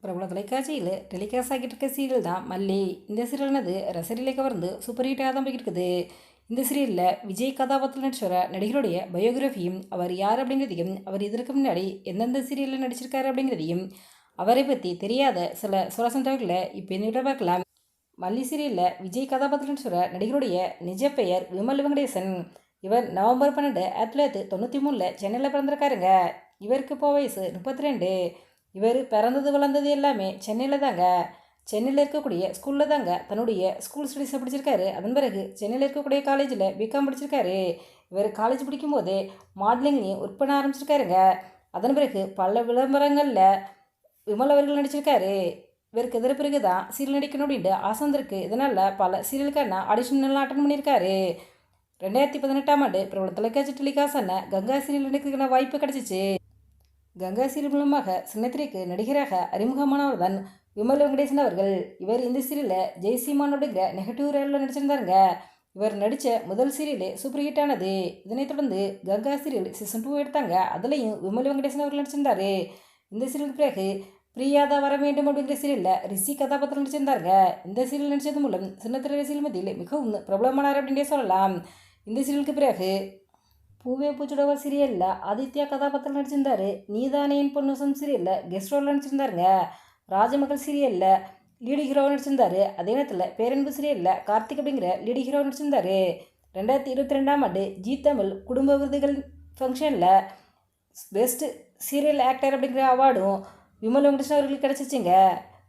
பிரபல தொலைக்காட்சியில் டெலிகாஸ்ட் ஆகிட்டு இருக்க சீரியல் தான் மல்லி. இந்த சீரியலானது ரசிகர்களை கவர்ந்து சூப்பர் ஹிட்டாக தான் போய்கிட்டு இருக்குது. இந்த சீரியலில் விஜய் கதாபாத்திரத்தில் நடிச்சுவர நடிகருடைய பயோகிராஃபியும், அவர் யார் அப்படிங்கிறதையும், அவர் இதற்கு முன்னாடி எந்தெந்த சீரியலில் நடிச்சிருக்காரு அப்படிங்கிறதையும், அவரை பற்றி தெரியாத சில சுவாரஸ்யம் தகவல்களை இப்போ இந்த வீடியோ பார்க்கலாம். மல்லி சீரியலில் விஜய் கதாபாத்திரத்தில் நடிச்சுவர நடிகருடைய நிஜ பெயர் விமல் வெங்கடேசன். இவர் நவம்பர் 12, 1993 சென்னையில் பிறந்திருக்காருங்க. இவருக்கு இப்போ வயசு 32. இவர் பிறந்தது வளர்ந்தது எல்லாமே சென்னையில் தாங்க. சென்னையில் இருக்கக்கூடிய ஸ்கூலில் தாங்க தன்னுடைய ஸ்கூல் ஸ்டடீஸை படிச்சிருக்காரு. அதன் பிறகு சென்னையில் இருக்கக்கூடிய காலேஜில் பிகாம் படிச்சிருக்காரு. இவர் காலேஜ் படிக்கும்போதே மாடலிங்லையும் ஒர்க் பண்ண ஆரம்பிச்சிருக்காருங்க. அதன் பிறகு பல விளம்பரங்களில் விமல் அவர்கள் நடிச்சிருக்காரு. இவருக்கு எதிர பிறகு தான் சீரியல் நடிக்கணும் அப்படின்ட்டு ஆசை வந்திருக்கு. இதனால் பல சீரியலுக்கான ஆடிஷன்லாம் அட்டன் பண்ணியிருக்காரு. 2018 பிரபல தொலைக்காட்சி டெலிகாஸ்டான கங்கா சீரியல் நடிக்கிறதுக்கான வாய்ப்பு கிடச்சிச்சு. கங்கா சீரியல் மூலமாக சின்னத்திரைக்கு நடிகராக அறிமுகமானவர் தான் விமல் வெங்கடேசன் அவர்கள். இவர் இந்த சீரியலில் ஜெய்சிமான் அப்படிங்கிற நெகட்டிவ் ரோலில் நடிச்சிருந்தாருங்க. இவர் நடித்த முதல் சீரியலே சூப்பர் ஹிட் ஆனது. இதனைத் தொடர்ந்து கங்கா சீரியல் சீசன் 2 எடுத்தாங்க. அதுலேயும் விமல் வெங்கடேசன் அவர்கள் நடிச்சிருந்தாரு. இந்த சீரியலுக்கு பிறகு பிரியாதா வர வேண்டும் அப்படிங்கிற சீரியலில் ரிஷி கதாபாத்திரம் நடிச்சிருந்தாருங்க. இந்த சீரியல் நடித்தது மூலம் சின்னத்திரை ரசிகர்கள் மத்தியில் மிகவும் பிரபலமானார் அப்படின்னே சொல்லலாம். இந்த சீரியலுக்கு பிறகு பூவே பூச்சுடவா சீரியலில் ஆதித்யா கதாபாத்திரம் நடிச்சிருந்தாரு. நீதானே என் பொன்னுசம் சீரியலில் கெஸ்ட் ரோலில் நடிச்சிருந்தாருங்க. ராஜமகள் சீரியலில் லீடு ஹீரோவாக நடிச்சிருந்தாரு. அதே நேரத்தில் பேரன்பு சீரியலில் கார்த்திக் அப்படிங்கிற லீடு ஹீரோவாக நடிச்சிருந்தாரு. 2022 ஜி தமிழ் குடும்ப விருதுகள் ஃபங்க்ஷனில் பெஸ்ட் சீரியல் ஆக்டர் அப்படிங்கிற அவார்டும் விமல் வெங்கடேசன் அவர்களுக்கு கிடச்சிச்சிங்க.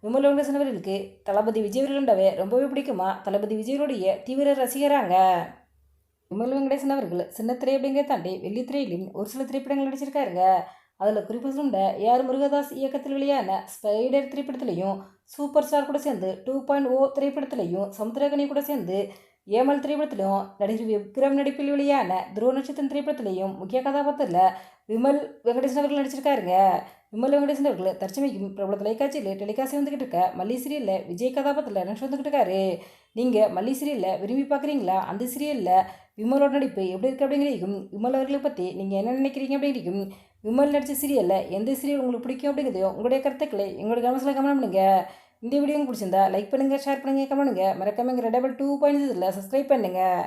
விமல் வெங்கடேசன் அவர்களுக்கு தளபதி விஜய் அவர்கள்டவே ரொம்பவே பிடிக்குமா. தளபதி விஜயனுடைய தீவிர ரசிகராங்க. விமல் வெங்கடேசன் அவர்கள் சின்னத்திரை அப்படிங்கிறத தாண்டி வெள்ளித்திரையிலும் ஒரு சில திரைப்படங்கள் நடிச்சிருக்காருங்க. அதில் குறிப்பாக சொல்ல ஏஆர் முருகதாஸ் இயக்கத்தில் வெளியான ஸ்பைடர் திரைப்படத்திலையும், சூப்பர் ஸ்டார் கூட சேர்ந்து 2.0 திரைப்படத்திலையும், சமுத்திரகனி கூட சேர்ந்து ஏமல் திரைப்படத்திலையும், நடிகர் விக்ரம் நடிப்பில் வெளியான துருவ நட்சத்திரம் திரைப்படத்திலையும் முக்கிய கதாபாத்திரத்தில் விமல் வெங்கடேசன் அவர்கள் நடிச்சிருக்காருங்க. விமல் வெங்கடேசன் அவர்கள் தற்சமைக்கும் பிரபல தொலைக்காட்சியில் டெலிகாஸ்ட் வந்துக்கிட்டு இருக்க மல்லி சீரியலில் விஜய் கதாபாத்திரத்தில் நடிச்சு வந்துக்கிட்டு இருக்காரு. நீங்கள் மல்லி சீரியலில் விரும்பி பார்க்குறீங்களா? அந்த சீரியலில் விமலோட நடிப்பு எப்படி இருக்குது அப்படிங்கிறதையும், விமல் அவர்களை பற்றி நீங்கள் என்ன நினைக்கிறீங்க அப்படிங்கிறதையும், விமல் நடித்த சீரியலில் எந்த சீரியல் உங்களுக்கு பிடிக்கும் அப்படிங்கிறதையும் உங்களுடைய கருத்துக்களை எங்களோட கமெண்ட்ஸில் கமெண்ட் பண்ணுங்கள். இந்த வீடியோ உங்களுக்கு பிடிச்சிருந்தா லைக் பண்ணுங்கள், ஷேர் பண்ணுங்கள், கமெண்ட் பண்ணுங்கள். மறக்காம எங்கள் 2.2 சப்ஸ்கிரைப் பண்ணுங்கள்.